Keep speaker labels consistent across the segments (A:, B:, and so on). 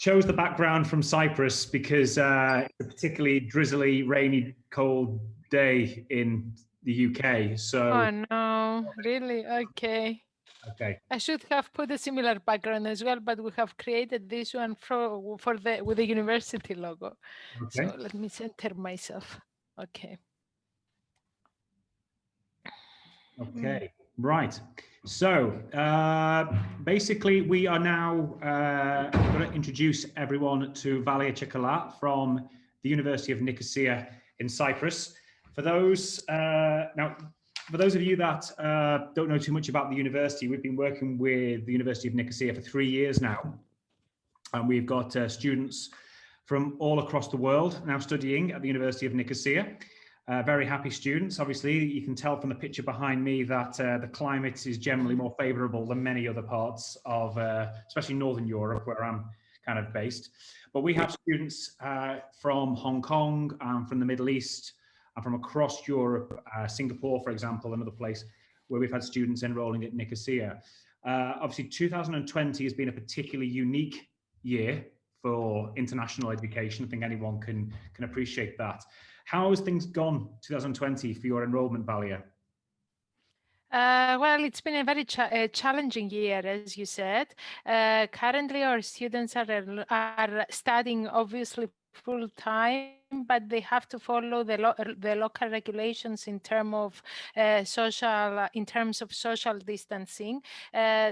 A: chose the background from Cyprus because it's a particularly drizzly, rainy, cold day in the UK. So,
B: Oh no, really? Okay.
A: okay.
B: I should have put a similar background as well, but we have created this one with the university logo.
A: Okay.
B: So let me center myself. Okay.
A: Okay. Right. So basically, we are now going to introduce everyone to Valia Chikalat from the University of Nicosia in Cyprus. For those for those of you that don't know too much about the university, we've been working with the University of Nicosia for 3 years now, and we've got students from all across the world now studying at the University of Nicosia. Very happy students. Obviously, you can tell from the picture behind me that the climate is generally more favorable than many other parts of, especially Northern Europe, where I'm kind of based. But we have students from Hong Kong and from the Middle East and from across Europe, Singapore, for example, another place where we've had students enrolling at Nicosia. Obviously, 2020 has been a particularly unique year for international education. I think anyone can appreciate that. How has things gone 2020 for your enrollment, Valia?
B: Well, it's been a very challenging year, as you said. Currently, our students are studying obviously full time, but they have to follow the local regulations in terms of social distancing.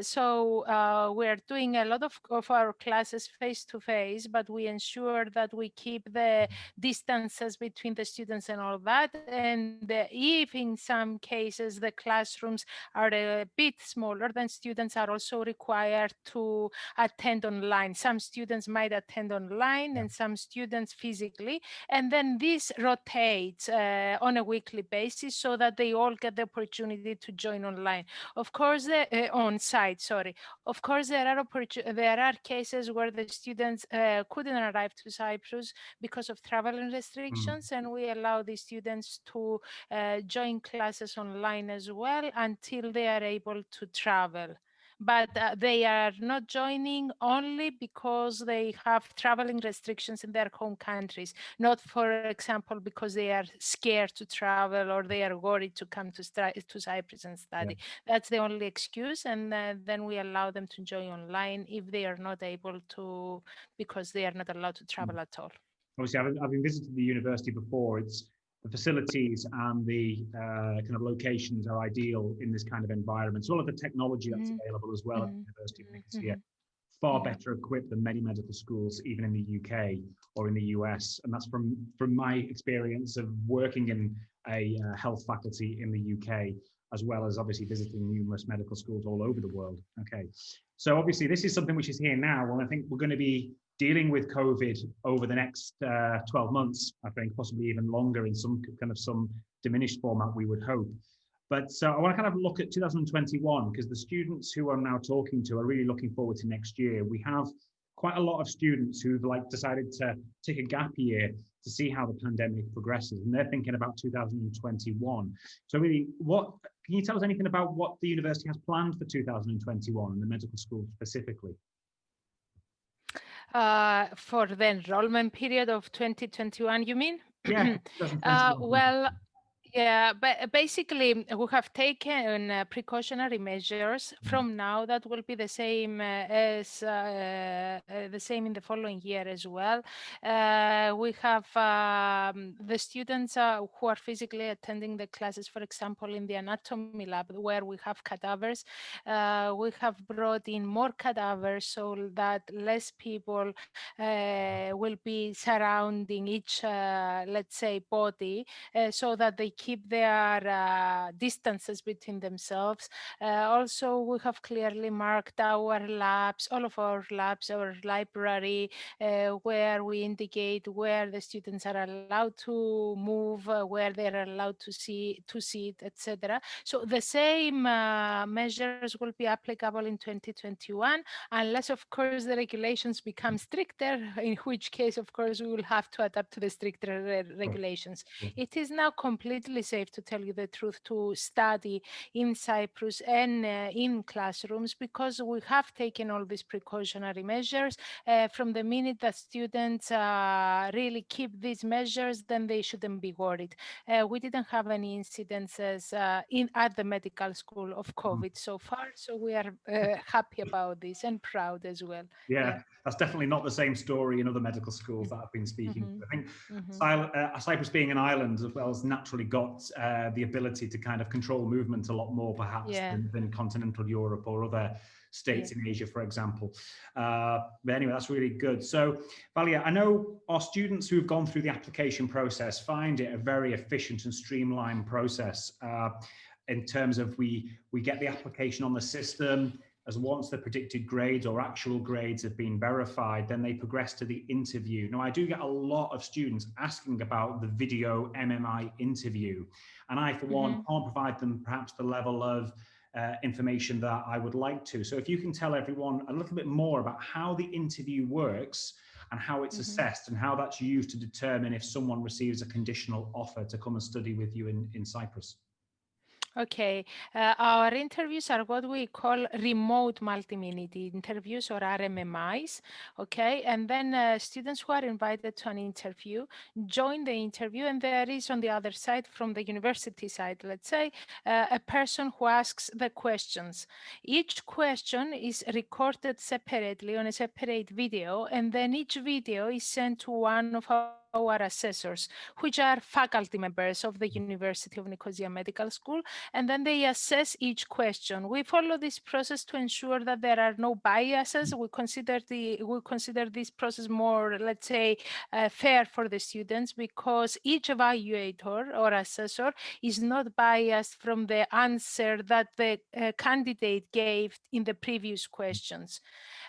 B: So we're doing a lot of our classes face to face, but we ensure that we keep the distances between the students and all that. And if in some cases the classrooms are a bit smaller, then students are also required to attend online. Some students might attend online and some students physically. And then this rotates on a weekly basis so that they all get the opportunity to join online. Of course, on site, sorry. Of course, there are cases where the students couldn't arrive to Cyprus because of travel restrictions, and we allow the students to join classes online as well until they are able to travel. But they are not joining only because they have traveling restrictions in their home countries, not, for example, because they are scared to travel or they are worried to come to Cyprus and study. That's the only excuse, and then we allow them to join online if they are not able to, because they are not allowed to travel at all.
A: Obviously, having visited the university before, it's the facilities and the kind of locations are ideal in this kind of environment. So all of the technology that's available as well at the University of Nicosia, far better equipped than many medical schools, even in the UK or in the US. And that's from my experience of working in a health faculty in the UK, as well as obviously visiting numerous medical schools all over the world. Okay, so obviously this is something which is here now, and I think we're going to be dealing with COVID over the next 12 months, I think, possibly even longer in some diminished format, we would hope. But I want to kind of look at 2021, because the students who I'm now talking to are really looking forward to next year. We have quite a lot of students who've decided to take a gap year to see how the pandemic progresses, and they're thinking about 2021. So really, can you tell us anything about what the university has planned for 2021 and the medical school specifically?
B: For the enrollment period of 2021, you mean?
A: Yeah.
B: Well, yeah, but basically we have taken precautionary measures from now that will be the same as the same in the following year as well. We have the students who are physically attending the classes, for example, in the anatomy lab where we have cadavers. We have brought in more cadavers so that less people will be surrounding each, let's say, body, so that they keep their distances between themselves. Also, we have clearly marked our labs, all of our labs, our library, where we indicate where the students are allowed to move, where they are allowed to sit, etc. So the same measures will be applicable in 2021, unless, of course, the regulations become stricter, in which case, of course, we will have to adapt to the stricter regulations. It is now completely completely safe, to tell you the truth, to study in Cyprus and in classrooms, because we have taken all these precautionary measures. From the minute that students really keep these measures, then they shouldn't be worried. We didn't have any incidences at the medical school of COVID so far, so we are happy about this and proud as well.
A: Yeah, that's definitely not the same story in other medical schools that I've been speaking to. I think Cyprus being an island as well has naturally got the ability to kind of control movement a lot more perhaps than continental Europe or other states in Asia, for example. But anyway, that's really good. So, Valia, I know our students who've gone through the application process find it a very efficient and streamlined process in terms of we get the application on the system. As once the predicted grades or actual grades have been verified, then they progress to the interview. Now, I do get a lot of students asking about the video MMI interview, and I, for one, can't provide them perhaps the level of information that I would like to. So if you can tell everyone a little bit more about how the interview works and how it's assessed and how that's used to determine if someone receives a conditional offer to come and study with you in Cyprus.
B: Okay, our interviews are what we call remote multimedia interviews, or RMMIs, okay? And then students who are invited to an interview join the interview, and there is on the other side, from the university side, let's say, a person who asks the questions. Each question is recorded separately on a separate video, and then each video is sent to one of our assessors, which are faculty members of the University of Nicosia Medical School, and then they assess each question. We follow this process to ensure that there are no biases. We consider this process more, let's say, fair for the students, because each evaluator or assessor is not biased from the answer that the candidate gave in the previous questions.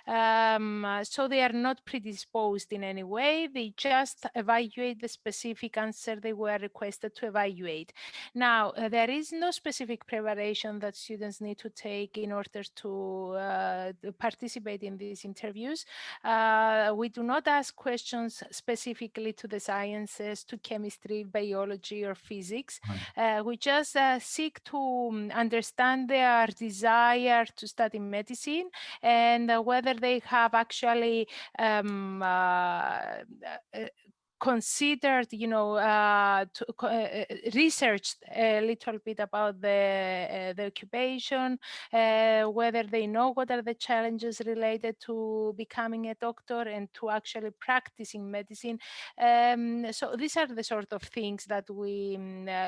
B: So they are not predisposed in any way. They just evaluate the specific answer they were requested to evaluate. Now, there is no specific preparation that students need to take in order to participate in these interviews. We do not ask questions specifically to the sciences, to chemistry, biology, or physics. We just seek to understand their desire to study medicine, and whether they have actually considered, researched a little bit about the occupation, whether they know what are the challenges related to becoming a doctor and to actually practicing medicine. So these are the sort of things that we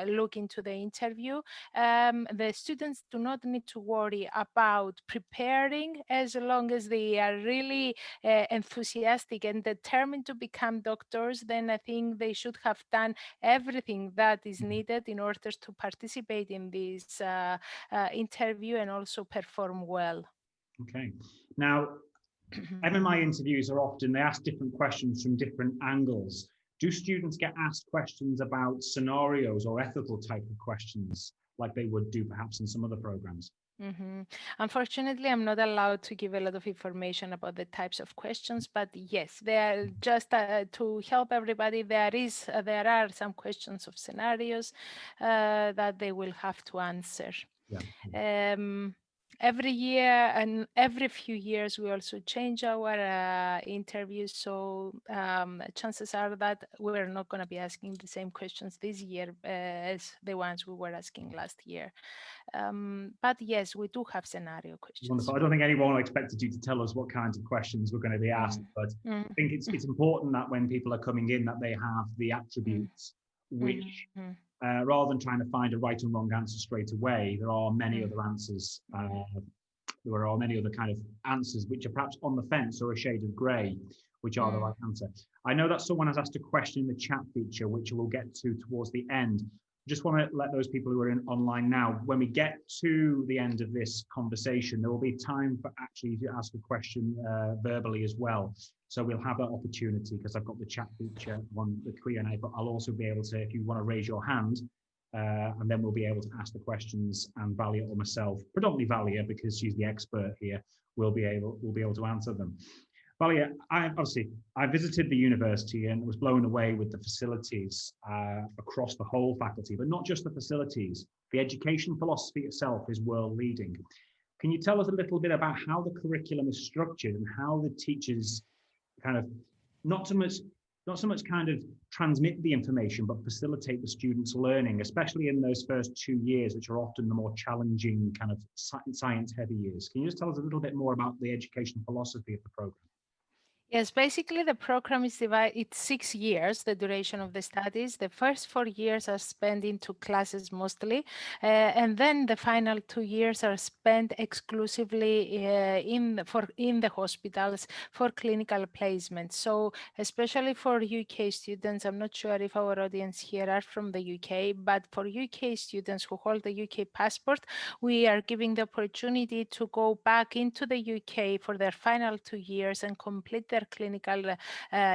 B: look into the interview. The students do not need to worry about preparing, as long as they are really enthusiastic and determined to become doctors. Then I think they should have done everything that is needed in order to participate in this interview and also perform well.
A: Okay. Now, MMI interviews are often, they ask different questions from different angles. Do students get asked questions about scenarios or ethical type of questions like they would do perhaps in some other programs?
B: Unfortunately, I'm not allowed to give a lot of information about the types of questions, but yes, they are just to help everybody. There are some questions of scenarios that they will have to answer. Every year and every few years, we also change our interviews. So chances are that we're not going to be asking the same questions this year as the ones we were asking last year. But yes, we do have scenario questions.
A: Wonderful. I don't think anyone expected you to tell us what kinds of questions were going to be asked, but I think it's important that when people are coming in, that they have the attributes which, rather than trying to find a right and wrong answer straight away, there are many other answers. There are many other kind of answers which are perhaps on the fence or a shade of grey, which are the right answer. I know that someone has asked a question in the chat feature, which we'll get to towards the end. Just want to let those people who are online now, when we get to the end of this conversation, there will be time for actually to ask a question verbally as well. So we'll have that opportunity, because I've got the chat feature on the Q&A, but I'll also be able to, if you want to raise your hand, and then we'll be able to ask the questions, and Valia or myself, predominantly Valia, because she's the expert here, we'll be able to answer them. Well, yeah, I visited the university and was blown away with the facilities across the whole faculty, but not just the facilities. The education philosophy itself is world leading. Can you tell us a little bit about how the curriculum is structured and how the teachers kind of not so much not so much kind of transmit the information, but facilitate the students' learning, especially in those first 2 years, which are often the more challenging kind of science-heavy years. Can you just tell us a little bit more about the education philosophy of the program?
B: Yes, basically the program is divided, it's 6 years, the duration of the studies. The first 4 years are spent into classes mostly, and then the final 2 years are spent exclusively in the hospitals for clinical placement. So especially for UK students, I'm not sure if our audience here are from the UK, but for UK students who hold the UK passport, we are giving the opportunity to go back into the UK for their final 2 years and complete their clinical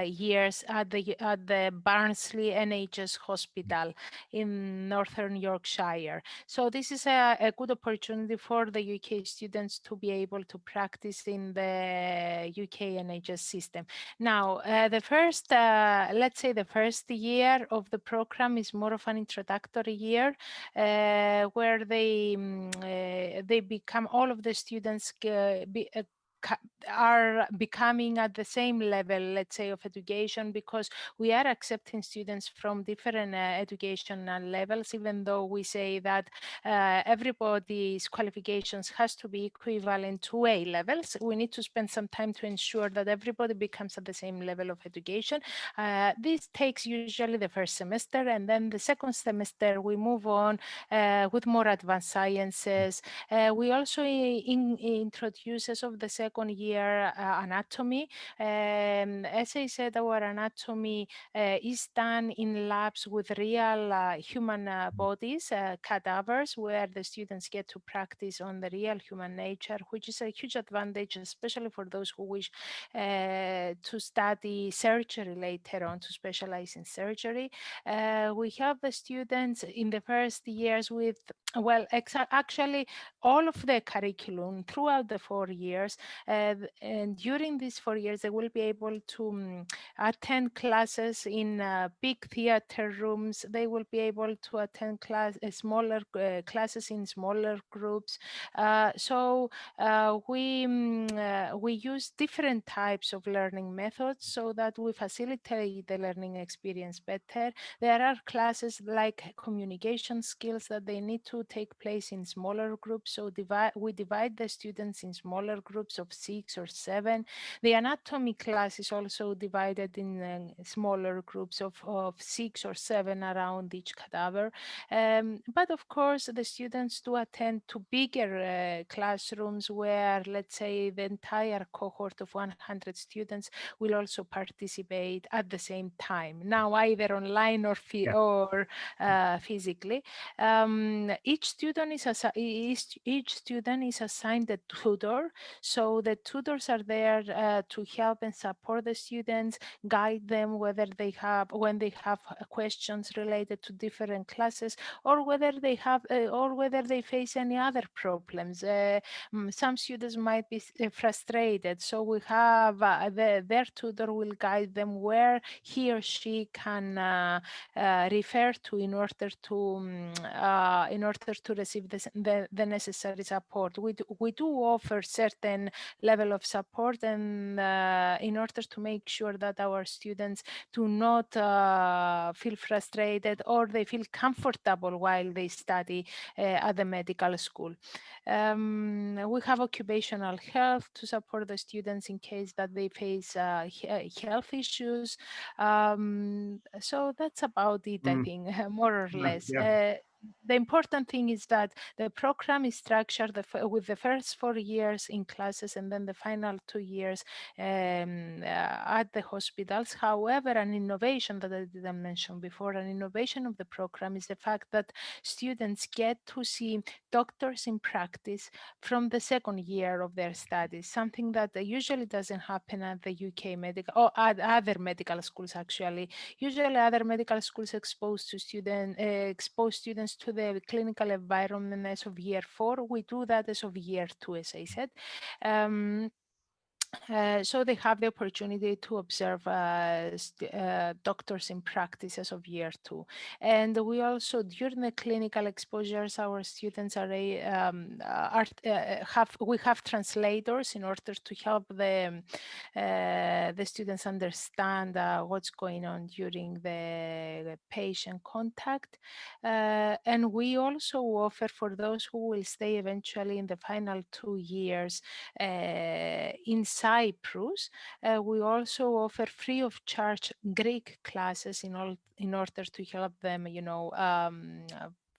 B: years at the Barnsley NHS Hospital in Northern Yorkshire. So this is a good opportunity for the UK students to be able to practice in the UK NHS system. Now, let's say the first year of the program is more of an introductory year where they become, all of the students are becoming at the same level, let's say, of education, because we are accepting students from different educational levels, even though we say that everybody's qualifications has to be equivalent to A levels. We need to spend some time to ensure that everybody becomes at the same level of education. This takes usually the first semester, and then the second semester we move on with more advanced sciences. We also introduce as of the second year anatomy. As I said, our anatomy is done in labs with real human bodies, cadavers, where the students get to practice on the real human nature, which is a huge advantage, especially for those who wish to study surgery later on, to specialize in surgery. We have the students in the first years with, well, actually all of the curriculum throughout the 4 years, and during these 4 years they will be able to attend classes in big theater rooms. They will be able to attend smaller classes in smaller groups. We use different types of learning methods so that we facilitate the learning experience better. There are classes like communication skills that they need to take place in smaller groups. So we divide the students in smaller groups of 6 or 7. The anatomy class is also divided in smaller groups of 6 or 7 around each cadaver. But of course, the students do attend to bigger classrooms where, let's say, the entire cohort of 100 students will also participate at the same time. Now, either online or physically. Each student is assigned a tutor. So the tutors are there to help and support the students, guide them when they have questions related to different classes, or whether they face any other problems. Some students might be frustrated, so we have their tutor will guide them where he or she can refer to in order to receive the necessary support. We do offer certain level of support, and in order to make sure that our students do not feel frustrated, or they feel comfortable while they study at the medical school. We have occupational health to support the students in case that they face health issues. So that's about it, I think, more or less.
A: Yeah.
B: The important thing is that the program is structured with the first 4 years in classes and then the final 2 years at the hospitals. However, an innovation that I didn't mention before, an innovation of the program is the fact that students get to see doctors in practice from the second year of their studies, something that usually doesn't happen at the UK medical or at other medical schools. Actually, usually other medical schools expose students to the clinical environment as of year 4. We do that as of year 2, as I said. So they have the opportunity to observe doctors in practice as of year 2. And we also, during the clinical exposures, our students we have translators in order to help the students understand what's going on during the patient contact. And we also offer, for those who will stay eventually in the final 2 years in Cyprus, we also offer free of charge Greek classes in order to help them,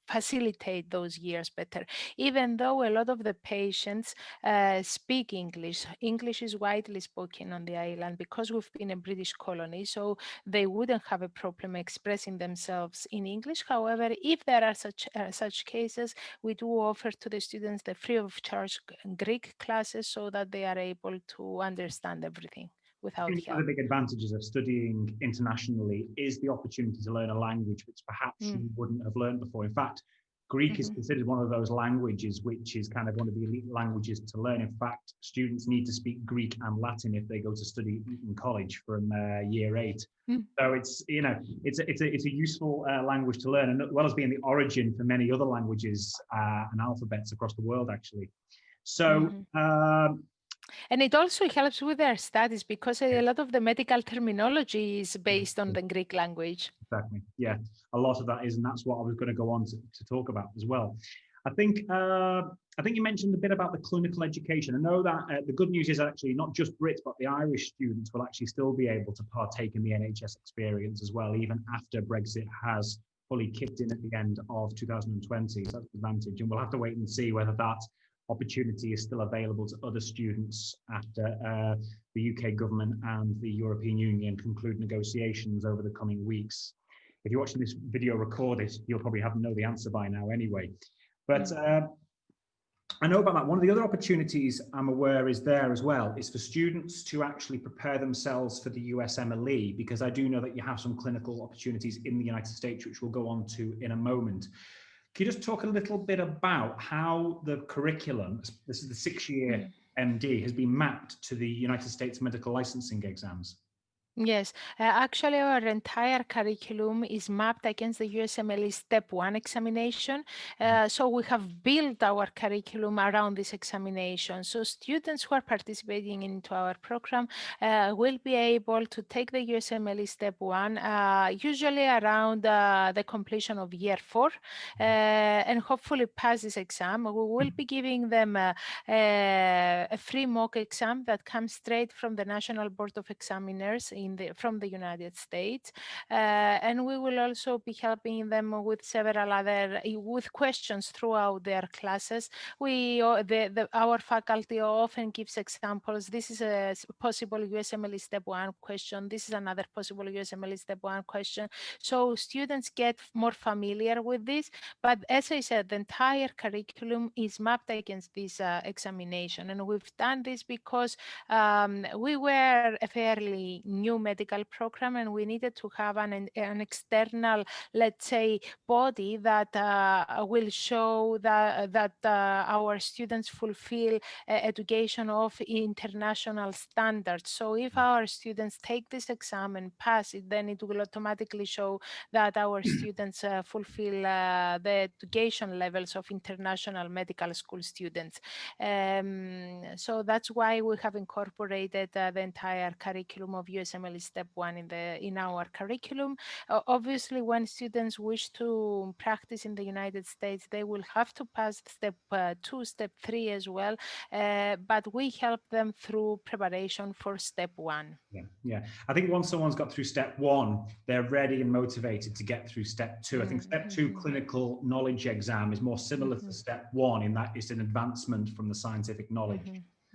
B: facilitate those years better. Even though a lot of the patients speak English, English is widely spoken on the island because we've been a British colony, so they wouldn't have a problem expressing themselves in English. However, if there are such cases, we do offer to the students the free of charge Greek classes so that they are able to understand everything
A: I
B: without
A: think one
B: help.
A: of the big advantages of studying internationally is the opportunity to learn a language which perhaps you wouldn't have learned before. In fact, Greek is considered one of those languages which is kind of one of the elite languages to learn. In fact, students need to speak Greek and Latin if they go to study in college from year 8. So it's it's a useful language to learn, and as well as being the origin for many other languages and alphabets across the world, actually. So.
B: And it also helps with their studies because a lot of the medical terminology is based on the Greek language.
A: Exactly. Yeah, a lot of that is, and that's what I was going to go on to talk about as well. I think you mentioned a bit about the clinical education. I know that the good news is actually not just Brits, but the Irish students will actually still be able to partake in the NHS experience as well, even after Brexit has fully kicked in at the end of 2020. So that's an advantage, and we'll have to wait and see whether that opportunity is still available to other students after the UK government and the European Union conclude negotiations over the coming weeks. If you're watching this video recorded, you'll probably know the answer by now anyway. But I know about that. One of the other opportunities I'm aware is there as well is for students to actually prepare themselves for the USMLE, because I do know that you have some clinical opportunities in the United States, which we'll go on to in a moment. Can you just talk a little bit about how the curriculum, this is the 6-year MD, has been mapped to the United States medical licensing exams?
B: Yes, actually, our entire curriculum is mapped against the USMLE Step 1 examination. So we have built our curriculum around this examination. So students who are participating into our program will be able to take the USMLE Step 1, usually around the completion of year 4, and hopefully pass this exam. We will be giving them a free mock exam that comes straight from the National Board of Examiners from the United States, and we will also be helping them with several other questions throughout their classes. Our faculty often gives examples. This is a possible USMLE Step 1 question. This is another possible USMLE Step 1 question. So students get more familiar with this. But as I said, the entire curriculum is mapped against this examination, and we've done this because we were a fairly new medical program, and we needed to have an external, let's say, body that will show that our students fulfill education of international standards. So if our students take this exam and pass it, then it will automatically show that our students fulfill the education levels of international medical school students. So that's why we have incorporated the entire curriculum of USMLE Step 1 in our curriculum. Obviously, when students wish to practice in the United States, they will have to pass Step 2, Step 3 as well, but we help them through preparation for Step 1.
A: Yeah. I think once someone's got through Step 1, they're ready and motivated to get through Step 2. I think Step 2 clinical knowledge exam is more similar to Step 1 in that it's an advancement from the scientific knowledge.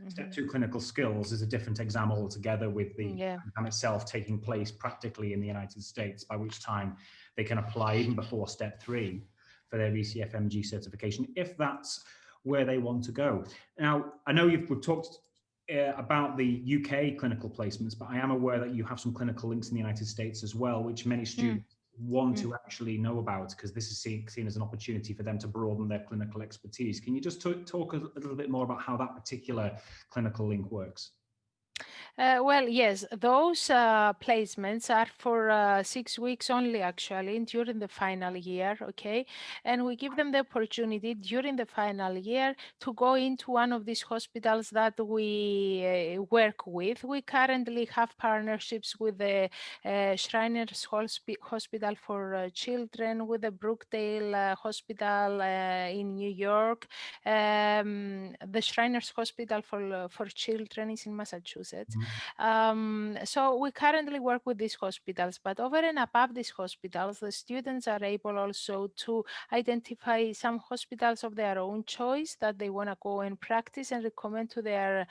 A: Step 2 clinical skills is a different exam altogether, with the exam itself taking place practically in the United States, by which time they can apply even before Step 3 for their ECFMG certification, if that's where they want to go. Now, I know we've talked about the UK clinical placements, but I am aware that you have some clinical links in the United States as well, which many students want to actually know about, because this is seen as an opportunity for them to broaden their clinical expertise. Can you just talk a little bit more about how that particular clinical link works?
B: Well, yes, those placements are for 6 weeks only, actually, during the final year, okay? And we give them the opportunity during the final year to go into one of these hospitals that we work with. We currently have partnerships with the Shriners Hospital for Children, with the Brookdale Hospital in New York. The Shriners Hospital for Children is in Massachusetts. So we currently work with these hospitals, but over and above these hospitals, the students are able also to identify some hospitals of their own choice that they want to go and practice and recommend to the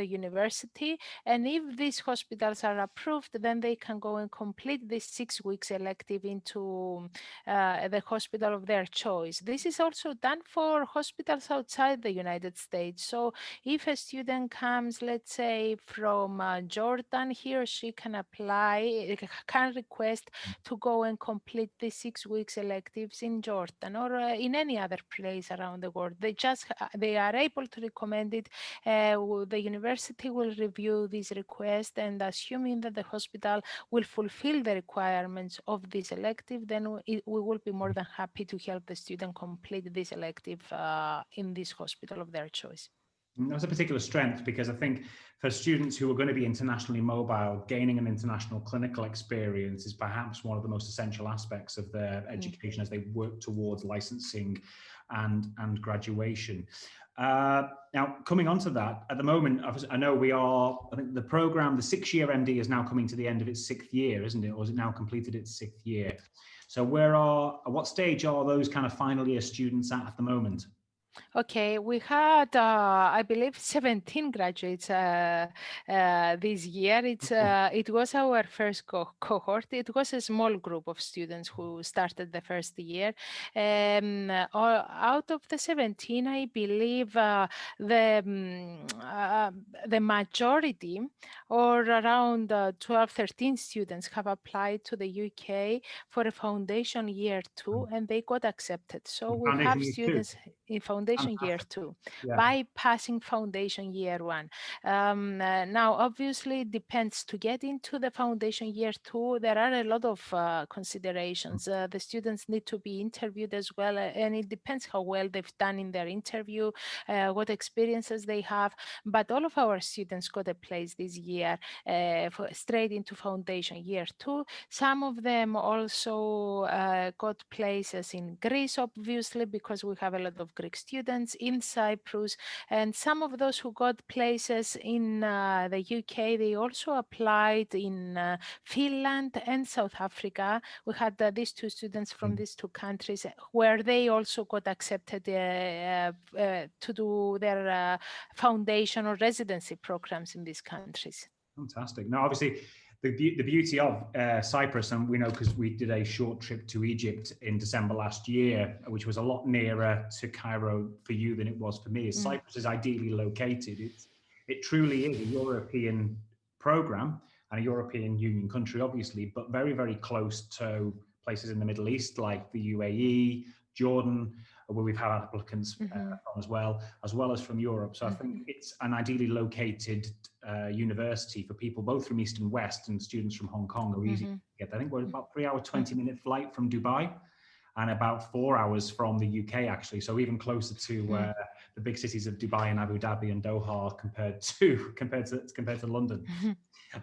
B: university. And if these hospitals are approved, then they can go and complete this 6 weeks elective into the hospital of their choice. This is also done for hospitals outside the United States. So if a student comes, let's say, from Jordan, he or she can apply, can request to go and complete the 6 weeks electives in Jordan or in any other place around the world. They are able to recommend it. The university will review this request, and assuming that the hospital will fulfill the requirements of this elective, then we will be more than happy to help the student complete this elective in this hospital of their choice.
A: That's a particular strength, because I think for students who are going to be internationally mobile, gaining an international clinical experience is perhaps one of the most essential aspects of their education as they work towards licensing and graduation. Now, coming on to that, at the moment, I know I think the program, the 6-year MD is now coming to the end of its 6th year, isn't it? Or is it now completed its 6th year? So at what stage are those kind of final year students at the moment?
B: Okay, we had, I believe, 17 graduates this year. It was our first cohort. It was a small group of students who started the first year. Out of the 17, I believe the majority, or around 12, 13 students, have applied to the UK for a foundation year 2, and they got accepted. So we have students in foundation year 2 bypassing foundation year 1. Now, obviously, it depends. To get into the foundation year 2, there are a lot of considerations. The students need to be interviewed as well, and it depends how well they've done in their interview, what experiences they have. But all of our students got a place this year straight into foundation year 2. Some of them also got places in Greece, obviously, because we have a lot of Greek students in Cyprus. And some of those who got places in the UK, they also applied in Finland and South Africa. We had these 2 students from these 2 countries where they also got accepted to do their foundation or residency programs in these countries.
A: Fantastic. Now, obviously, the beauty of Cyprus, and we know because we did a short trip to Egypt in December last year, which was a lot nearer to Cairo for you than it was for me, is Cyprus is ideally located. It truly is a European program and a European Union country, obviously, but very, very close to places in the Middle East like the UAE, Jordan, where we've had applicants from as well as from Europe. So I think it's an ideally located university for people both from East and West, and students from Hong Kong are easy to get. I think we're about 3-hour, 20-minute flight from Dubai, and about 4 hours from the UK, actually. So even closer to the big cities of Dubai and Abu Dhabi and Doha compared to London.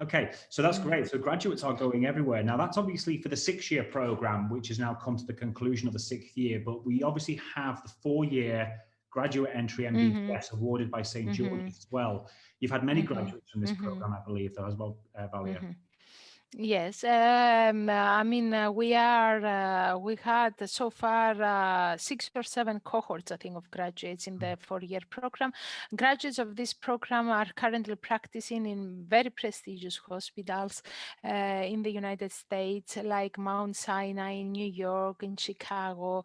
A: Okay, so that's great. So graduates are going everywhere. Now, that's obviously for the 6-year program, which has now come to the conclusion of the 6th year, but we obviously have the 4-year graduate entry MBBS awarded by St. George's as well. You've had many graduates from this program, I believe, though, as well, Valia.
B: Yes, I mean, we had so far 6 or 7 cohorts, I think, of graduates in the 4-year program. Graduates of this program are currently practicing in very prestigious hospitals in the United States, like Mount Sinai in New York, in Chicago,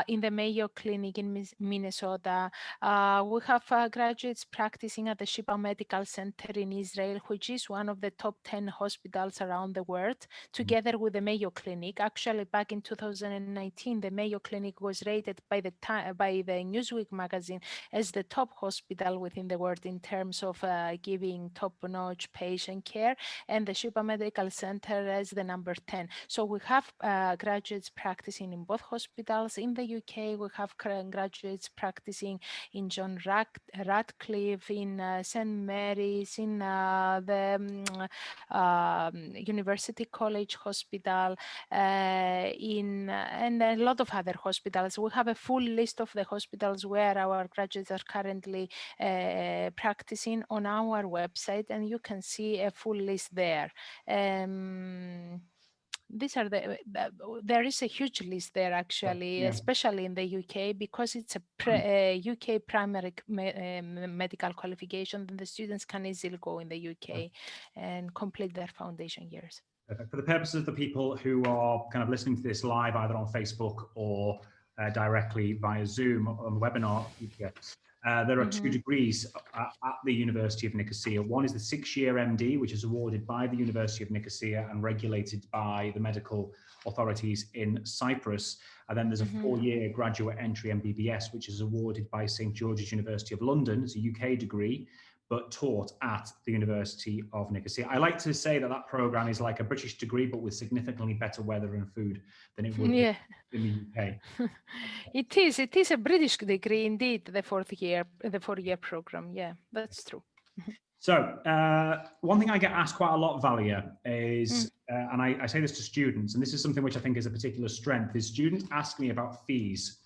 B: in the Mayo Clinic in Minnesota. We have graduates practicing at the Sheba Medical Center in Israel, which is one of the top 10 hospitals hospitals around the world, together with the Mayo Clinic. Actually, back in 2019, the Mayo Clinic was rated by the Newsweek magazine as the top hospital within the world in terms of giving top-notch patient care, and the Sheba Medical Center as the number 10. So we have graduates practicing in both hospitals. In the UK, we have graduates practicing in John Radcliffe, in St. Mary's, in the University College Hospital, and a lot of other hospitals. We have a full list of the hospitals where our graduates are currently practicing on our website, and you can see a full list there. These are there is a huge list there actually, especially in the UK, because it's a UK primary medical qualification. Then the students can easily go in the UK and complete their foundation years.
A: For the purposes of the people who are kind of listening to this live, either on Facebook or directly via Zoom on the webinar, there are two degrees at the University of Nicosia. One is the 6-year MD, which is awarded by the University of Nicosia and regulated by the medical authorities in Cyprus. And then there's a 4-year graduate entry MBBS, which is awarded by St. George's University of London. It's a UK degree, but taught at the University of Nicosia. I like to say that that program is like a British degree, but with significantly better weather and food than it would be in the UK.
B: It is a British degree indeed, the 4-year program. Yeah, that's true.
A: So one thing I get asked quite a lot, Valia, is, and I say this to students, and this is something which I think is a particular strength, is students ask me about fees.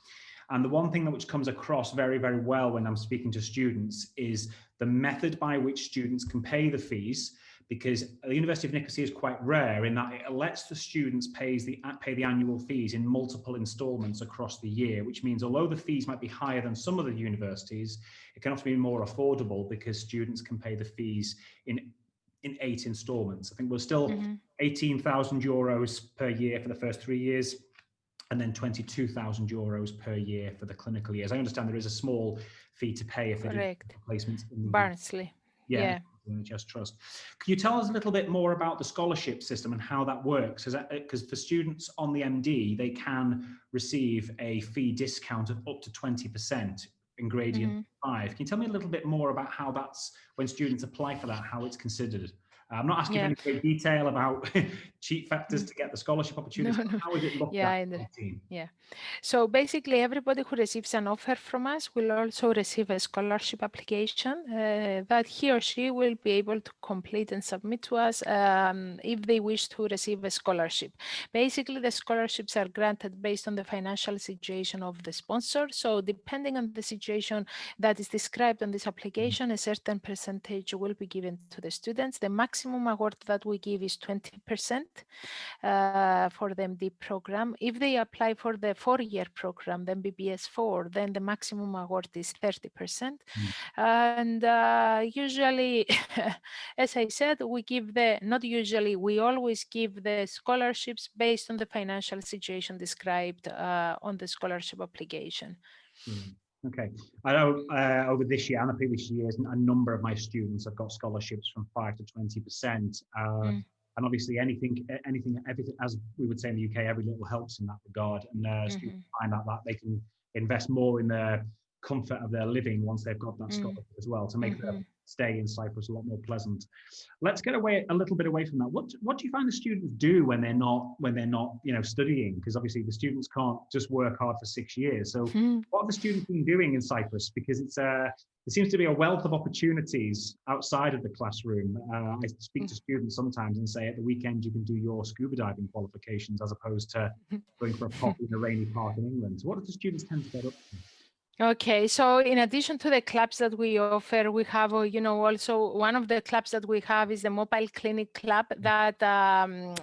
A: And the one thing that which comes across very, very well when I'm speaking to students is the method by which students can pay the fees, because the University of Nicosia is quite rare in that it lets the students pay the annual fees in multiple installments across the year, which means although the fees might be higher than some other universities, it can often be more affordable because students can pay the fees in 8 installments. I think we're still 18,000 euros per year for the first 3 years, and then 22,000 euros per year for the clinical years. I understand there is a small fee to pay if they do placements in
B: Barnsley. Yeah.
A: NHS Trust. Can you tell us a little bit more about the scholarship system and how that works? Because for students on the MD, they can receive a fee discount of up to 20% in gradient 5. Can you tell me a little bit more about how that's, when students apply for that, how it's considered? I'm not asking any great detail about cheat factors to get the scholarship opportunities.
B: No.
A: How is it looked at by the team?
B: Yeah. So basically, everybody who receives an offer from us will also receive a scholarship application that he or she will be able to complete and submit to us if they wish to receive a scholarship. Basically, the scholarships are granted based on the financial situation of the sponsor. So depending on the situation that is described on this application, a certain percentage will be given to the students. The maximum award that we give is 20% for the MD program. If they apply for the 4-year program, the MBBS 4, then the maximum award is 30%. And usually, as I said, we give we always give the scholarships based on the financial situation described on the scholarship application.
A: Okay. I know over this year and the previous years, a number of my students have got scholarships from 5 to 20%. And obviously everything, as we would say in the UK, every little helps in that regard. And students find out that they can invest more in the comfort of their living once they've got that scholarship as well, to make their stay in Cyprus a lot more pleasant. Let's get a little bit away from that. What do you find the students do when they're not studying? Because obviously the students can't just work hard for 6 years. So what have the students been doing in Cyprus? Because there seems to be a wealth of opportunities outside of the classroom. I speak to students sometimes and say at the weekend you can do your scuba diving qualifications as opposed to going for a coffee in a rainy park in England. So what do the students tend to get up to?
B: Okay, so in addition to the clubs that we offer, we have, also one of the clubs that we have is the Mobile Clinic Club that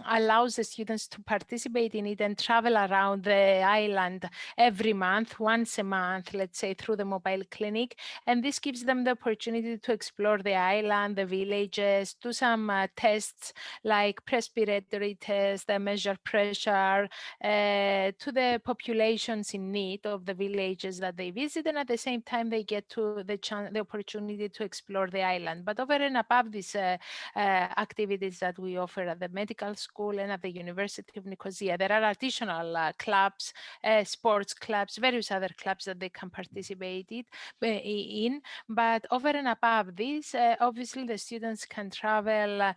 B: allows the students to participate in it and travel around the island every month, once a month, let's say, through the mobile clinic. And this gives them the opportunity to explore the island, the villages, do some tests like respiratory tests, measure pressure to the populations in need of the villages that they visit, and at the same time they get to the opportunity to explore the island. But over and above these activities that we offer at the medical school and at the University of Nicosia, there are additional clubs, sports clubs, various other clubs that they can participate in. But over and above this, obviously the students can travel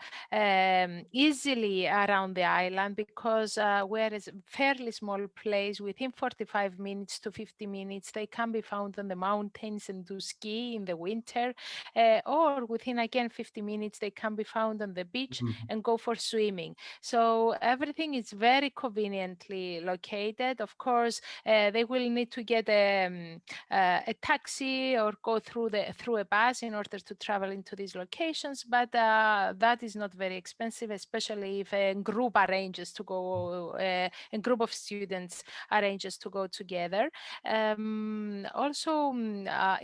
B: easily around the island, because we're a fairly small place. Within 45 minutes to 50 minutes, they can be found on the mountains and do ski in the winter, or within again 50 minutes, they can be found on the beach and go for swimming. So everything is very conveniently located. Of course, they will need to get a taxi or go through a bus in order to travel into these locations, but that is not very expensive, especially if a group arranges to go, a group of students arranges to go together. Also,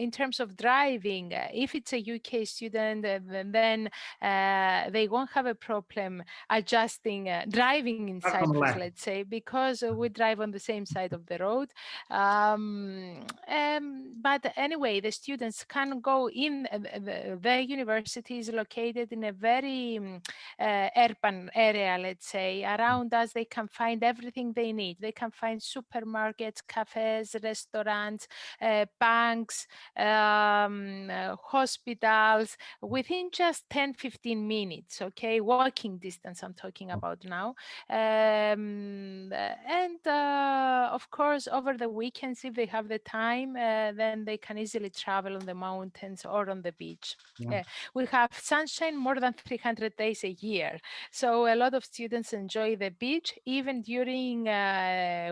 B: in terms of driving, if it's a UK student, then they won't have a problem adjusting driving in Cyprus, let's say, because we drive on the same side of the road. But anyway, the students can go in. The university is located in a very urban area, let's say. Around us, they can find everything they need. They can find supermarkets, cafes, restaurants, banks, hospitals, within just 10-15 minutes, okay? Walking distance I'm talking about now. Of course, over the weekends, if they have the time, then they can easily travel on the mountains or on the beach. We have sunshine more than 300 days a year. So a lot of students enjoy the beach, even during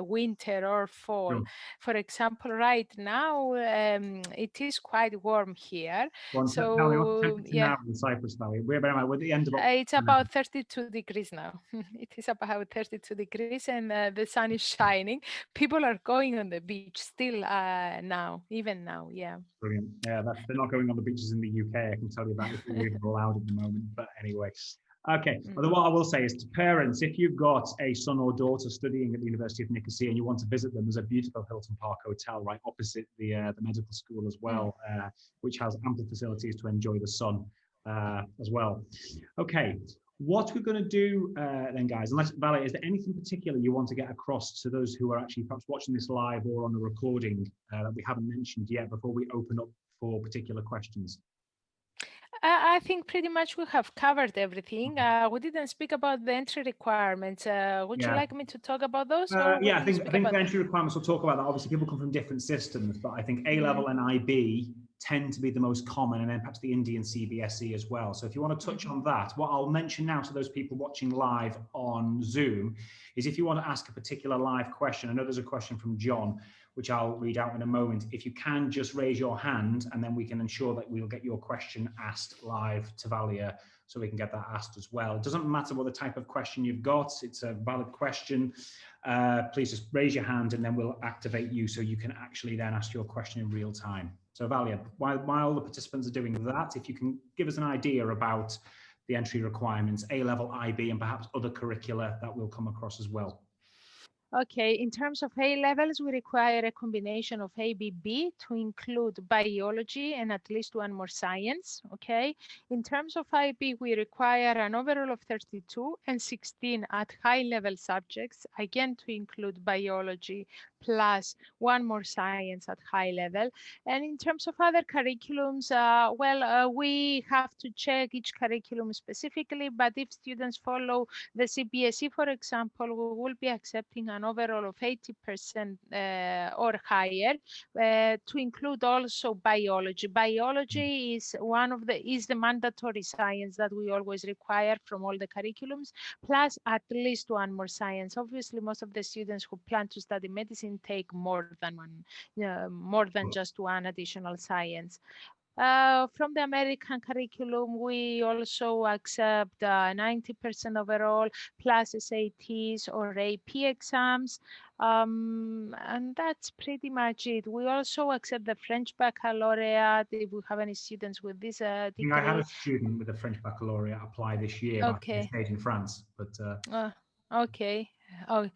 B: winter or fall. For example, right now, it is quite warm here.
A: So, tell me, what's the temperature now in Cyprus Valley? We're at the end of
B: it's about 32 degrees now. It is about 32 degrees, and the sun is shining. People are going on the beach still now, even now, yeah.
A: Brilliant. Yeah, they're not going on the beaches in the UK, I can tell you that. It's not even allowed at the moment, but anyway. Okay, well, what I will say is to parents, if you've got a son or daughter studying at the University of Nicosia and you want to visit them, there's a beautiful Hilton Park Hotel right opposite the medical school as well, which has ample facilities to enjoy the sun as well. Okay, what we're going to do then, guys, unless, Valerie, is there anything particular you want to get across to those who are actually perhaps watching this live or on the recording that we haven't mentioned yet before we open up for particular questions?
B: I think pretty much we have covered everything. We didn't speak about the entry requirements. Would you like me to talk about those?
A: Yeah, I think the entry requirements, we'll talk about that. Obviously, people come from different systems, but I think A-level and IB tend to be the most common, and then perhaps the Indian CBSE as well. So if you want to touch on that, what I'll mention now to those people watching live on Zoom is if you want to ask a particular live question, I know there's a question from John, which I'll read out in a moment. If you can just raise your hand, and then we can ensure that we'll get your question asked live to Valia, so we can get that asked as well. It doesn't matter what the type of question you've got, it's a valid question. Please just raise your hand and then we'll activate you so you can actually then ask your question in real time. So Valia, while the participants are doing that, if you can give us an idea about the entry requirements, A-level, IB, and perhaps other curricula that will come across as well.
B: Okay, in terms of A levels, we require a combination of ABB to include biology and at least one more science, okay? In terms of IB, we require an overall of 32 and 16 at high level subjects, again to include biology plus one more science at high level. And in terms of other curriculums, we have to check each curriculum specifically, but if students follow the CBSE, for example, we will be accepting an overall of 80% or higher to include also biology. Biology is the mandatory science that we always require from all the curriculums, plus at least one more science. Obviously, most of the students who plan to study medicine take more than just one additional science. From the American curriculum, we also accept 90% overall, plus SATs or AP exams. And that's pretty much it. We also accept the French baccalaureate if we have any students with this degree.
A: I had a student with a French baccalaureate apply this year,
B: okay.
A: but he stayed in France. But
B: okay. Oh,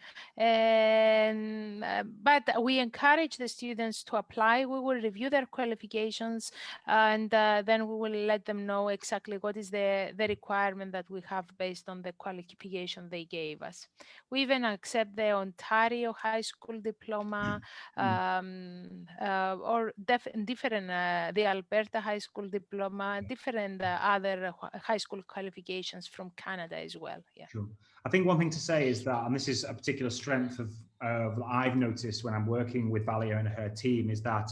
B: but we encourage the students to apply. We will review their qualifications, and then we will let them know exactly what is the requirement that we have based on the qualification they gave us. We even accept the Ontario high school diploma, or different, the Alberta high school diploma, different other high school qualifications from Canada as well. Yeah.
A: Sure. I think one thing to say is that, and this is a particular strength of I've noticed when I'm working with Valia and her team, is that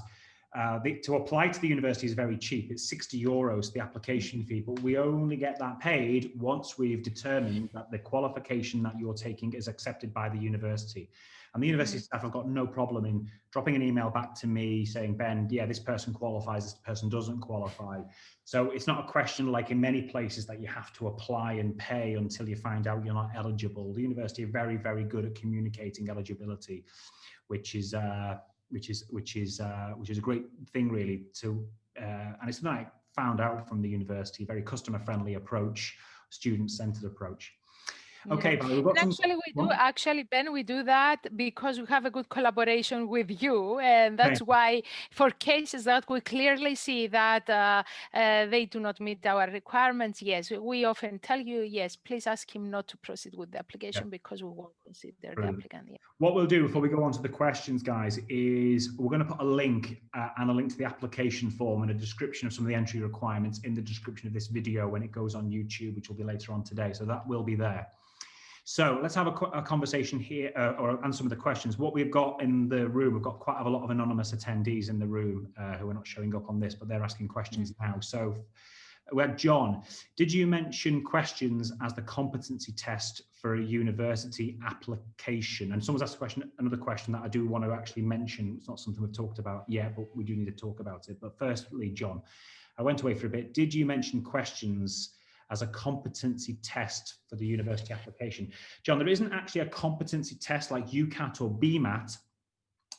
A: to apply to the university is very cheap. It's 60 euros, the application fee, but we only get that paid once we've determined that the qualification that you're taking is accepted by the university. And the university staff have got no problem in dropping an email back to me saying, Ben, yeah, this person qualifies, this person doesn't qualify. So it's not a question like in many places that you have to apply and pay until you find out you're not eligible. The university are very, very good at communicating eligibility, which is a great thing really and it's something I found out from the university, very customer friendly approach, student centered approach. Okay,
B: Yeah.
A: but we've got
B: Actually, Ben, we do that because we have a good collaboration with you. And that's why for cases that we clearly see that they do not meet our requirements, yes, we often tell you, yes, please ask him not to proceed with the application because we won't consider the applicant. Yeah.
A: What we'll do before we go on to the questions, guys, is we're going to put a link and a link to the application form and a description of some of the entry requirements in the description of this video when it goes on YouTube, which will be later on today. So that will be there. So let's have a conversation here or answer some of the questions. What we've got in the room, we've got quite a lot of anonymous attendees in the room who are not showing up on this, but they're asking questions now. So we had John. Did you mention questions as the competency test for a university application? And someone's asked another question that I do want to actually mention. It's not something we've talked about yet, but we do need to talk about it. But firstly, John, I went away for a bit. Did you mention questions as a competency test for the university application? John, there isn't actually a competency test like UCAT or BMAT.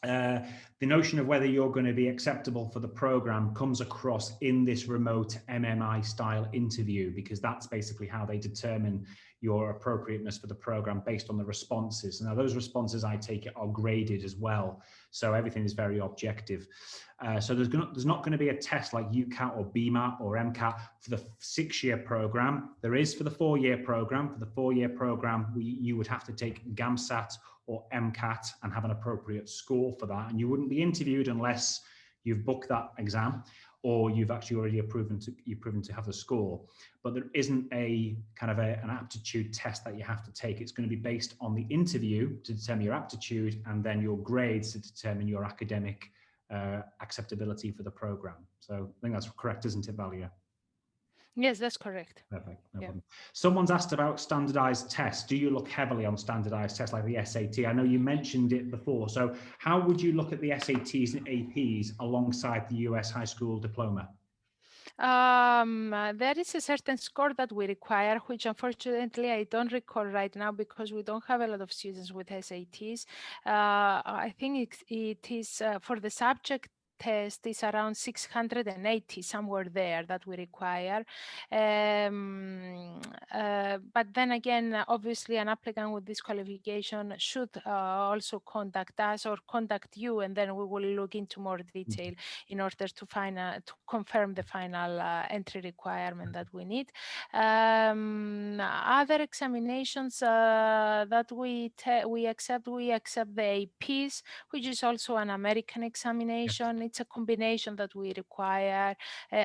A: The notion of whether you're going to be acceptable for the program comes across in this remote MMI style interview, because that's basically how they determine your appropriateness for the program based on the responses. Now, those responses, I take it, are graded as well. So everything is very objective. So there's not going to be a test like UCAT or BMAT or MCAT for the 6-year program. There is for the 4-year program. For the 4-year program, you would have to take GAMSAT or MCAT and have an appropriate score for that. And you wouldn't be interviewed unless you've booked that exam or you've actually already proven to have the score. But there isn't a kind of an aptitude test that you have to take. It's going to be based on the interview to determine your aptitude and then your grades to determine your academic acceptability for the program. So I think that's correct, isn't it, Valia?
B: Yes, that's correct.
A: Perfect. No problem. Someone's asked about standardized tests. Do you look heavily on standardized tests like the SAT? I know you mentioned it before. So how would you look at the SATs and APs alongside the US high school diploma?
B: There is a certain score that we require, which unfortunately I don't recall right now because we don't have a lot of students with SATs. I think it is for the subject test is around 680, somewhere there, that we require. But then again, obviously an applicant with this qualification should also contact us or contact you, and then we will look into more detail in order to confirm the final entry requirement that we need. Other examinations that we accept the APs, which is also an American examination. It's a combination that we require.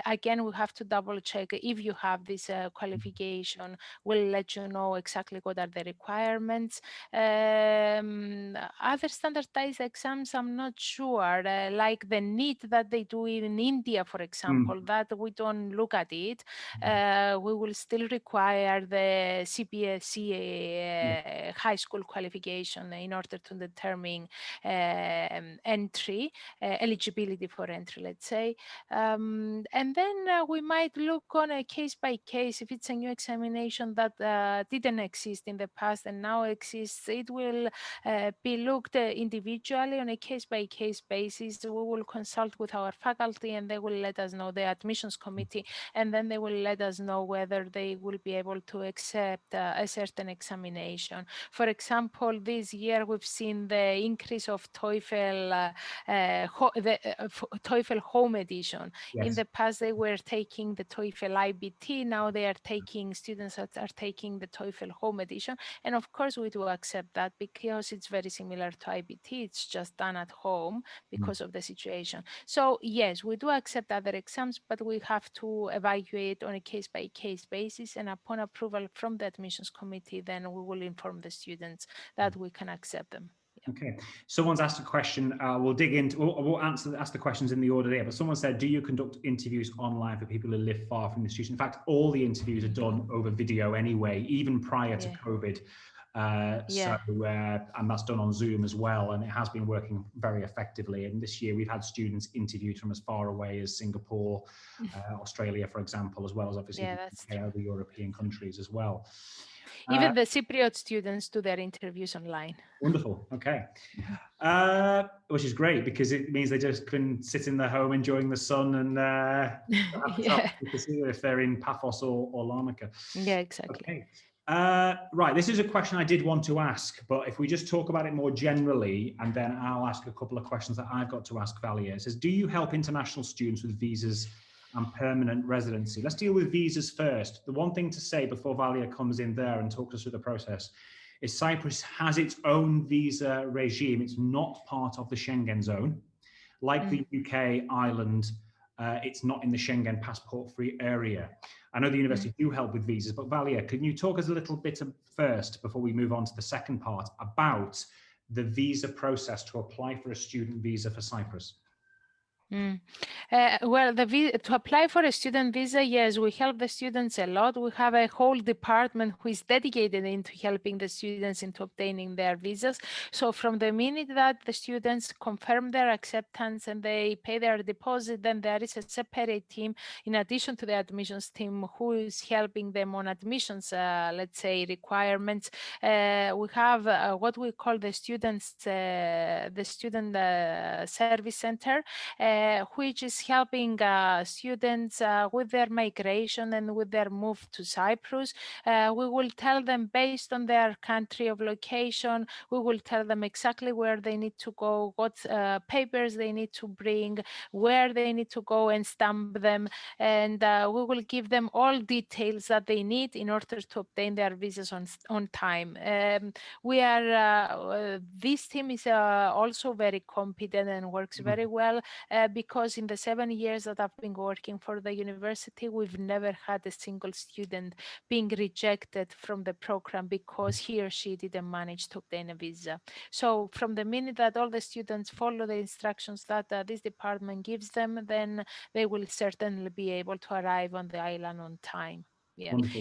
B: Again, we have to double check if you have this qualification. We'll let you know exactly what are the requirements. Other standardized exams, I'm not sure, like the NEET that they do in India, for example, that we don't look at it. We will still require the CBSE high school qualification in order to determine entry, eligibility eligibility for entry, let's say. And then we might look on a case by case. If it's a new examination that didn't exist in the past and now exists, it will be looked individually on a case by case basis. We will consult with our faculty and they will let us know, the admissions committee, and then they will let us know whether they will be able to accept a certain examination. For example, this year we've seen the increase of TOEFL, TOEFL Home Edition.
A: Yes.
B: In the past, they were taking the TOEFL IBT. Now they are taking, students that are taking the TOEFL Home Edition. And of course, we do accept that because it's very similar to IBT. It's just done at home because of the situation. So yes, we do accept other exams, but we have to evaluate on a case-by-case basis, and upon approval from the admissions committee, then we will inform the students that we can accept them. Yeah.
A: Okay, someone's asked a question. We'll dig into. We'll ask the questions in the order there. But someone said, "Do you conduct interviews online for people who live far from the institution?" In fact, all the interviews are done over video anyway, even prior to COVID. And that's done on Zoom as well, and it has been working very effectively. And this year we've had students interviewed from as far away as Singapore, Australia, for example, as well as obviously other European countries as well.
B: Even the Cypriot students do their interviews online.
A: Wonderful. Okay. Which is great because it means they just can sit in their home enjoying the sun and have to see if they're in Paphos or Larnaca.
B: Yeah, exactly.
A: Okay. Right. This is a question I did want to ask, but if we just talk about it more generally, and then I'll ask a couple of questions that I've got to ask Valia. It says, do you help international students with visas and permanent residency? Let's deal with visas first. The one thing to say before Valia comes in there and talks us through the process is Cyprus has its own visa regime. It's not part of the Schengen zone. Like the UK, Ireland, it's not in the Schengen passport-free area. I know the university do help with visas, but Valia, can you talk us a little bit first, before we move on to the second part, about the visa process to apply for a student visa for Cyprus?
B: Well, to apply for a student visa, yes, we help the students a lot. We have a whole department who is dedicated into helping the students into obtaining their visas. So from the minute that the students confirm their acceptance and they pay their deposit, then there is a separate team in addition to the admissions team who is helping them on admissions, let's say, requirements. We have what we call the student service center, which is helping students with their migration and with their move to Cyprus. We will tell them based on their country of location, we will tell them exactly where they need to go, what papers they need to bring, where they need to go and stamp them, and we will give them all details that they need in order to obtain their visas on time. This team is also very competent and works very well, because in the 7 years that I've been working for the university, we've never had a single student being rejected from the program because he or she didn't manage to obtain a visa. So from the minute that all the students follow the instructions that this department gives them, then they will certainly be able to arrive on the island on time. Yeah,
A: wonderful.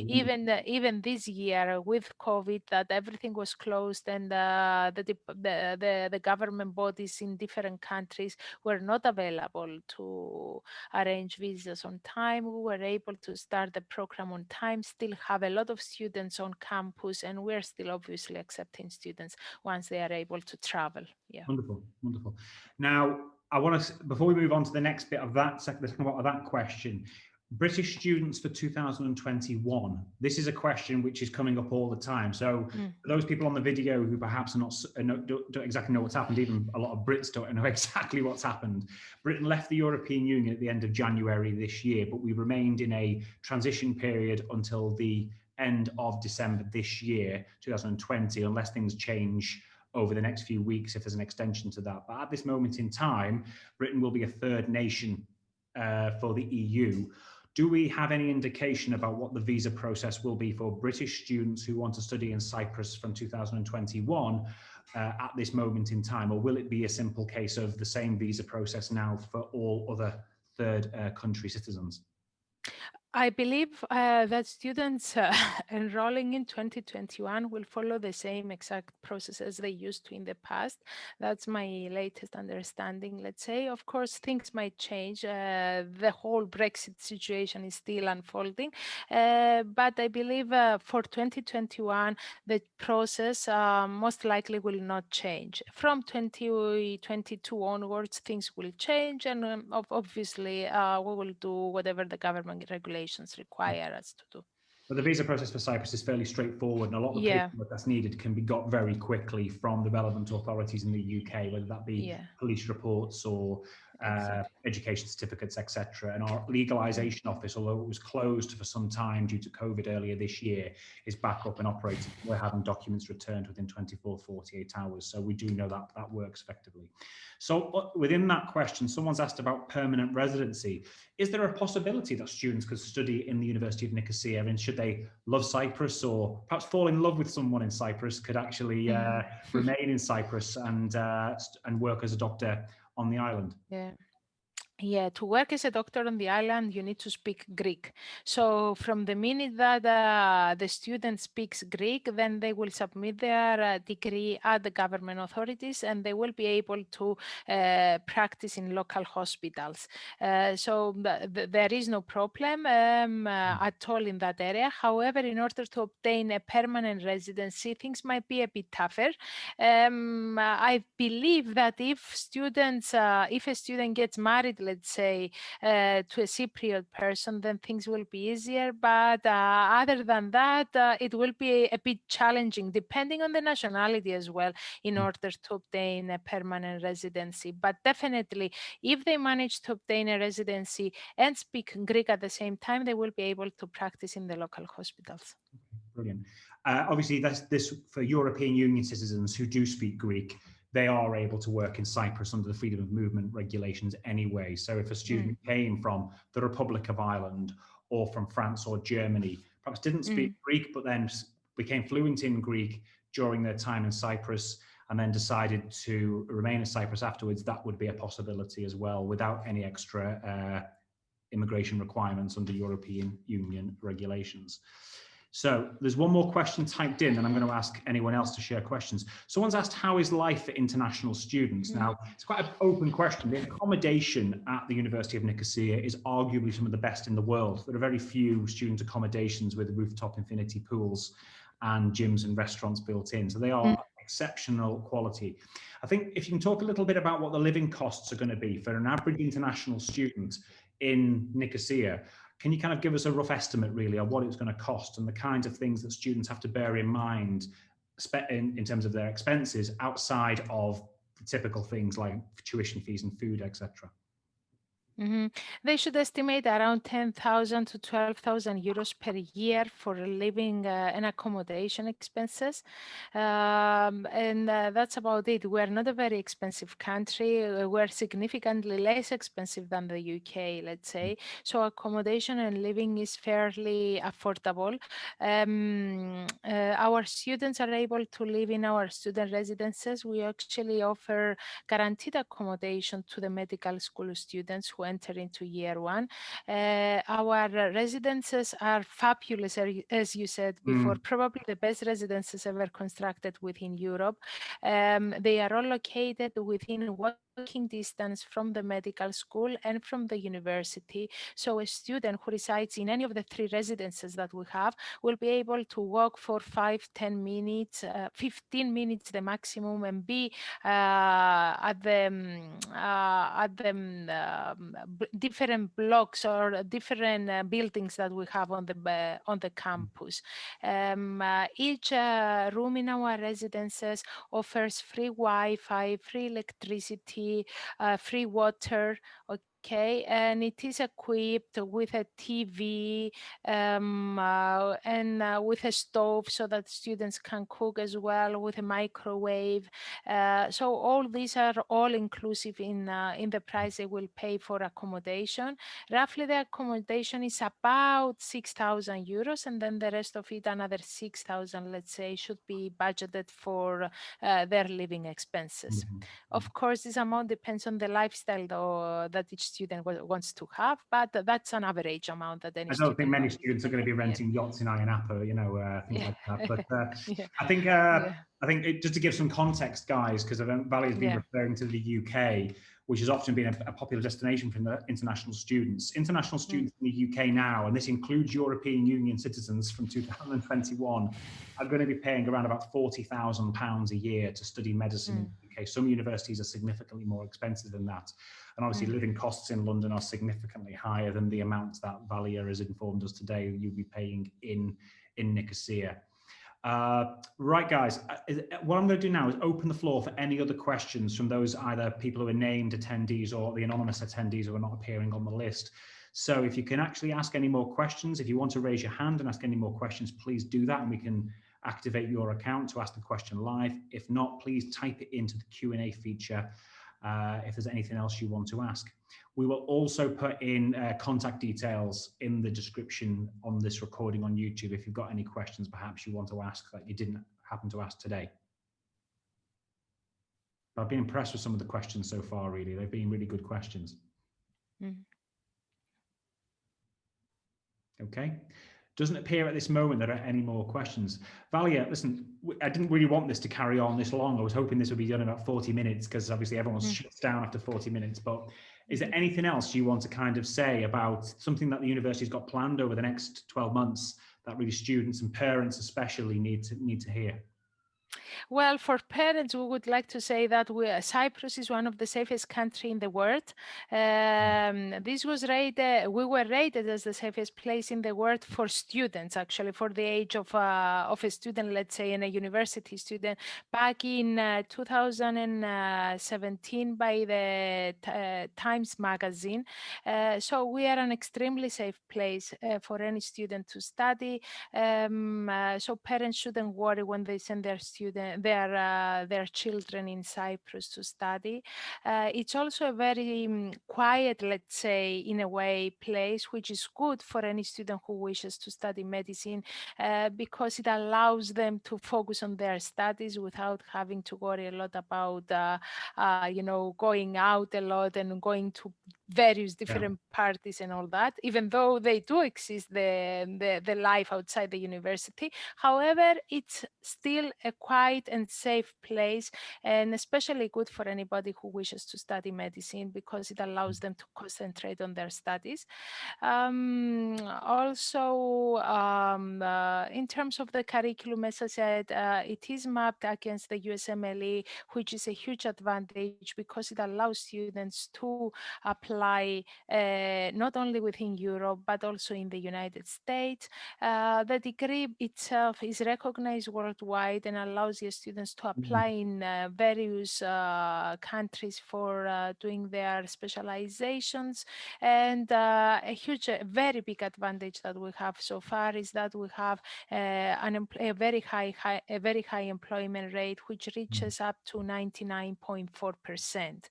B: Even this year with COVID, that everything was closed and the government bodies in different countries were not available to arrange visas on time. We were able to start the program on time, still have a lot of students on campus, and we're still obviously accepting students once they are able to travel. Yeah.
A: Wonderful, wonderful. Now, I want to, before we move on to the next bit of that, that question, British students for 2021. This is a question which is coming up all the time. So for those people on the video who perhaps don't exactly know what's happened, even a lot of Brits don't know exactly what's happened. Britain left the European Union at the end of January this year, but we remained in a transition period until the end of December this year, 2020, unless things change over the next few weeks, if there's an extension to that. But at this moment in time, Britain will be a third nation for the EU. Do we have any indication about what the visa process will be for British students who want to study in Cyprus from 2021 at this moment in time? Or will it be a simple case of the same visa process now for all other third country citizens?
B: I believe that students enrolling in 2021 will follow the same exact process as they used to in the past. That's my latest understanding, let's say. Of course, things might change. The whole Brexit situation is still unfolding. But I believe for 2021, the process most likely will not change. From 2022 onwards, things will change. And obviously, we will do whatever the government regulations require us to do.
A: But the visa process for Cyprus is fairly straightforward, and a lot of the paperwork that's needed can be got very quickly from the relevant authorities in the UK, whether that be police reports or education certificates, etc. And our legalization office, although it was closed for some time due to COVID earlier this year, is back up and operating. We're having documents returned within 24, 48 hours. So we do know that that works effectively. So within that question, someone's asked about permanent residency. Is there a possibility that students could study in the University of Nicosia, and should they love Cyprus or perhaps fall in love with someone in Cyprus, could actually remain in Cyprus and work as a doctor on the island?
B: Yeah, to work as a doctor on the island, you need to speak Greek. So from the minute that the student speaks Greek, then they will submit their degree at the government authorities, and they will be able to practice in local hospitals. So there is no problem at all in that area. However, in order to obtain a permanent residency, things might be a bit tougher. I believe that if a student gets married, let's say, to a Cypriot person, then things will be easier. But other than that, it will be a bit challenging, depending on the nationality as well, in order to obtain a permanent residency. But definitely, if they manage to obtain a residency and speak Greek at the same time, they will be able to practice in the local hospitals.
A: Brilliant. Obviously, this for European Union citizens who do speak Greek, they are able to work in Cyprus under the freedom of movement regulations anyway. So if a student came from the Republic of Ireland or from France or Germany, perhaps didn't speak Greek, but then became fluent in Greek during their time in Cyprus and then decided to remain in Cyprus afterwards, that would be a possibility as well without any extra immigration requirements under European Union regulations. So there's one more question typed in, and I'm going to ask anyone else to share questions. Someone's asked, how is life for international students? Now, it's quite an open question. The accommodation at the University of Nicosia is arguably some of the best in the world. There are very few student accommodations with rooftop infinity pools and gyms and restaurants built in. So they are exceptional quality. I think if you can talk a little bit about what the living costs are going to be for an average international student in Nicosia, can you kind of give us a rough estimate, really, of what it's going to cost and the kinds of things that students have to bear in mind in terms of their expenses outside of the typical things like tuition fees and food, etc.?
B: They should estimate around 10,000 to 12,000 euros per year for living and accommodation expenses. And that's about it. We're not a very expensive country. We're significantly less expensive than the UK, let's say. So accommodation and living is fairly affordable. Our students are able to live in our student residences. We actually offer guaranteed accommodation to the medical school students who enter into year one. Our residences are fabulous, as you said before, probably the best residences ever constructed within Europe. They are all located within walking distance from the medical school and from the university. So a student who resides in any of the three residences that we have will be able to walk for 5-10 minutes, 15 minutes the maximum, and be at the different blocks or different buildings that we have on the campus. Each room in our residences offers free Wi-Fi, free electricity, free water. Okay, and it is equipped with a TV and with a stove so that students can cook as well, with a microwave. So all these are all inclusive in the price they will pay for accommodation. Roughly, the accommodation is about 6,000 euros, and then the rest of it, another 6,000, let's say, should be budgeted for their living expenses. Of course, this amount depends on the lifestyle that each student wants to have, but that's an average amount that any
A: I
B: student
A: don't think many
B: wants.
A: students are going to be renting yachts in Ayia Napa, you know, things
B: Yeah.
A: like that. But
B: Yeah.
A: I think just to give some context, guys, because Valley has been
B: Yeah.
A: referring to the UK, which has often been a popular destination for the international students. International students in the UK now, and this includes European Union citizens from 2021, are going to be paying around about £40,000 a year to study medicine in the UK. Some universities are significantly more expensive than that. And obviously living costs in London are significantly higher than the amounts that Valia has informed us today you'll be paying in Nicosia. Right, guys, what I'm going to do now is open the floor for any other questions from those either people who are named attendees or the anonymous attendees who are not appearing on the list. So if you can actually ask any more questions, if you want to raise your hand and ask any more questions, please do that and we can activate your account to ask the question live. If not, please type it into the Q&A feature if there's anything else you want to ask. We will also put in contact details in the description on this recording on YouTube if you've got any questions perhaps you want to ask that you didn't happen to ask today. I've been impressed with some of the questions so far, really. They've been really good questions. Okay. Doesn't appear at this moment there are any more questions. Valia, listen, I didn't really want this to carry on this long. I was hoping this would be done in about 40 minutes because obviously everyone shuts down after 40 minutes. But is there anything else you want to kind of say about something that the university's got planned over the next 12 months that really students and parents especially need to hear?
B: Well, for parents, we would like to say that Cyprus is one of the safest countries in the world. This was rated, we were rated as the safest place in the world for students, actually, for the age of a student, let's say, and a university student, back in 2017 by the Times magazine. So we are an extremely safe place for any student to study. So parents shouldn't worry when they send their their children in Cyprus to study. It's also a very quiet, let's say, in a way, place, which is good for any student who wishes to study medicine because it allows them to focus on their studies without having to worry a lot about, going out a lot and going to various different parties and all that, even though they do exist, the life outside the university. However, it's still a quiet and safe place, and especially good for anybody who wishes to study medicine because it allows them to concentrate on their studies. Also, in terms of the curriculum, as I said, it is mapped against the USMLE, which is a huge advantage because it allows students to apply not only within Europe, but also in the United States. The degree itself is recognized worldwide and allows your students to apply in various countries for doing their specializations. And a very big advantage that we have so far is that we have a very high employment rate, which reaches up to 99.4%.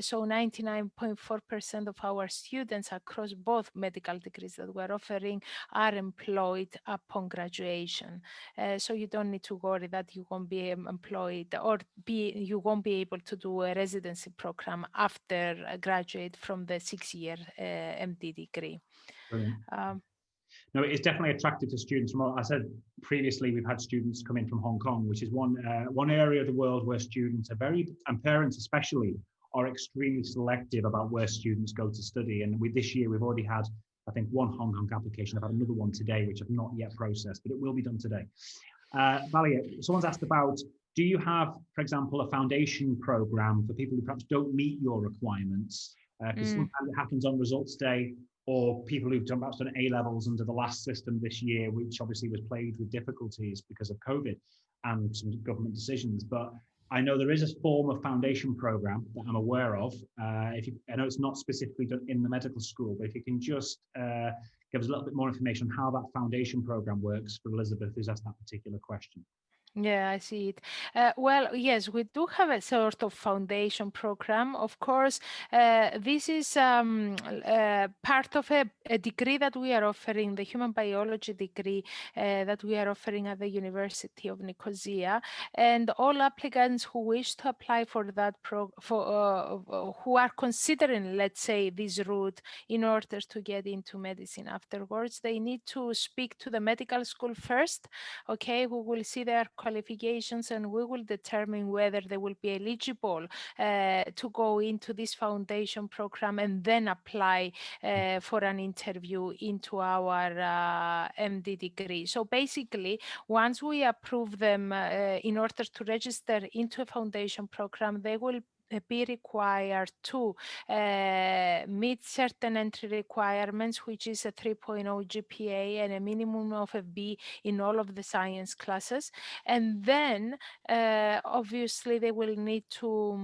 B: So 99.4% of our students across both medical degrees that we're offering are employed upon graduation. So you don't need to worry that you won't be employed or you won't be able to do a residency program after graduate from the 6-year MD degree.
A: Brilliant. No, it's definitely attractive to students. From, I said previously, we've had students come in from Hong Kong, which is one area of the world where students are and parents especially, are extremely selective about where students go to study. And this year, we've already had, I think, one Hong Kong application. I've had another one today, which I've not yet processed, but it will be done today. Valia, someone's asked about, do you have, for example, a foundation program for people who perhaps don't meet your requirements? Because sometimes it happens on results day, or people who've perhaps done A-levels under the last system this year, which obviously was plagued with difficulties because of COVID and some government decisions. But I know there is a form of foundation program that I'm aware of. I know it's not specifically done in the medical school, but if you can just give us a little bit more information on how that foundation program works for Elizabeth, who's asked that particular question.
B: Yeah, I see it. Well, yes, we do have a sort of foundation program. Of course, this is part of a degree that we are offering, the human biology degree that we are offering at the University of Nicosia. And all applicants who wish to apply for that who are considering, let's say, this route in order to get into medicine afterwards, they need to speak to the medical school first. Okay, we will see their qualifications and we will determine whether they will be eligible to go into this foundation program and then apply for an interview into our MD degree. So basically, once we approve them in order to register into a foundation program, they will be required to meet certain entry requirements, which is a 3.0 GPA and a minimum of a B in all of the science classes. And then obviously they will need to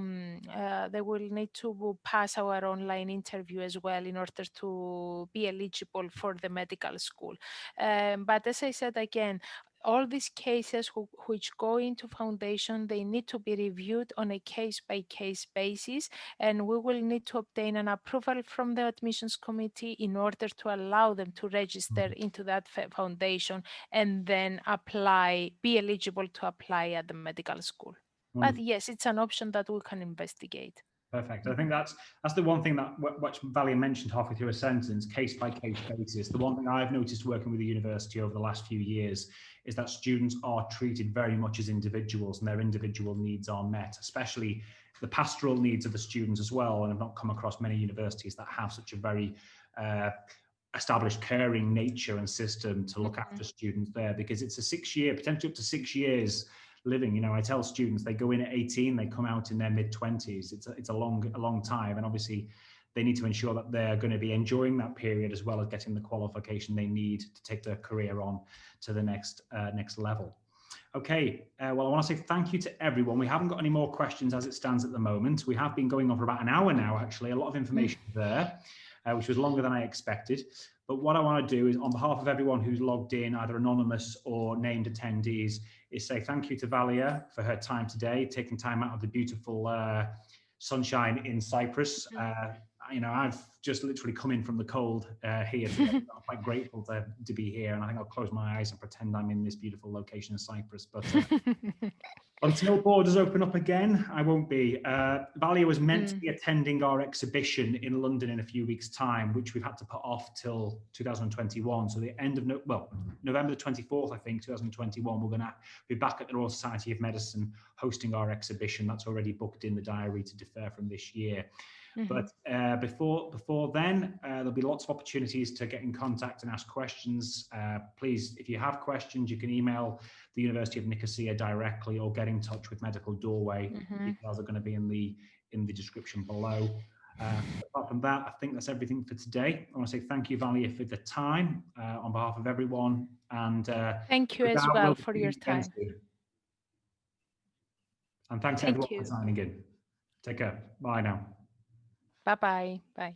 B: pass our online interview as well in order to be eligible for the medical school. But as I said again, all these cases which go into foundation, they need to be reviewed on a case-by-case basis, and we will need to obtain an approval from the admissions committee in order to allow them to register into that foundation and then be eligible to apply at the medical school.
A: Wonderful.
B: But yes, it's an option that we can investigate.
A: Perfect. I think that's the one thing that which Valia mentioned halfway through a sentence, case by case basis. The one thing I've noticed working with the university over the last few years is that students are treated very much as individuals and their individual needs are met, especially the pastoral needs of the students as well. And I've not come across many universities that have such a very established caring nature and system to look after students there, because it's a 6-year, potentially up to 6 years living. You know, I tell students they go in at 18, they come out in their mid-20s. It's a long time, and obviously they need to ensure that they're going to be enjoying that period as well as getting the qualification they need to take their career on to the next level. Okay, well, I want to say thank you to everyone. We haven't got any more questions as it stands at the moment. We have been going on for about an hour now, actually. A lot of information there, which was longer than I expected. But what I want to do is, on behalf of everyone who's logged in, either anonymous or named attendees, is say thank you to Valia for her time today, taking time out of the beautiful sunshine in Cyprus. You know, I've just literally come in from the cold here today. I'm quite grateful to be here, and I think I'll close my eyes and pretend I'm in this beautiful location in Cyprus. But until borders open up again, I won't be. Valia was meant to be attending our exhibition in London in a few weeks' time, which we've had to put off till 2021. So the end of November the 24th, I think, 2021, we're going to be back at the Royal Society of Medicine hosting our exhibition. That's already booked in the diary to defer from this year. But before then, there'll be lots of opportunities to get in contact and ask questions. Please, if you have questions, you can email the University of Nicosia directly or get in touch with Medical Doorway. Details are going to be in the description below. Apart from that, I think that's everything for today. I want to say thank you, Valia, for the time on behalf of everyone. And
B: thank you as well for your time.
A: And thanks everyone for signing in. Take care. Bye now.
B: Bye-bye. Bye.